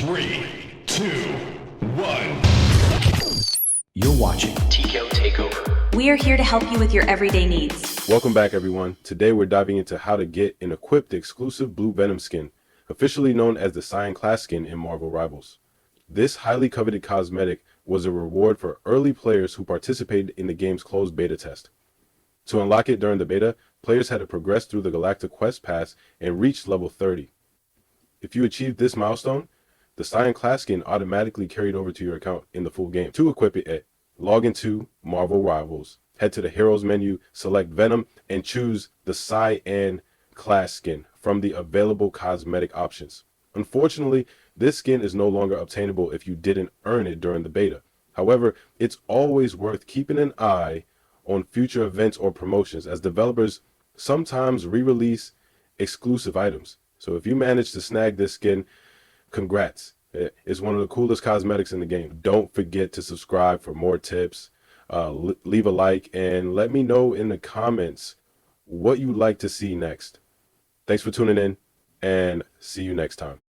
3, 2, 1. You're watching TKO Takeover. We are here to help you with your everyday needs. Welcome back, everyone. Today we're diving into how to get and equip the exclusive Blue Venom skin, officially known as the Cyan Class skin in Marvel Rivals. This highly coveted cosmetic was a reward for early players who participated in the game's closed beta test. To unlock it during the beta, players had to progress through the Galactic Quest Pass and reach level 30. If you achieved this milestone, the Cyan Class skin automatically carried over to your account in the full game. To equip it, log into Marvel Rivals, head to the Heroes menu, select Venom, and choose the Cyan Class skin from the available cosmetic options. Unfortunately, this skin is no longer obtainable if you didn't earn it during the beta. However, it's always worth keeping an eye on future events or promotions, as developers sometimes re-release exclusive items. So if you manage to snag this skin, congrats. It's one of the coolest cosmetics in the game. Don't forget to subscribe for more tips. Leave a like and let me know in the comments what you'd like to see next. Thanks for tuning in, and see you next time.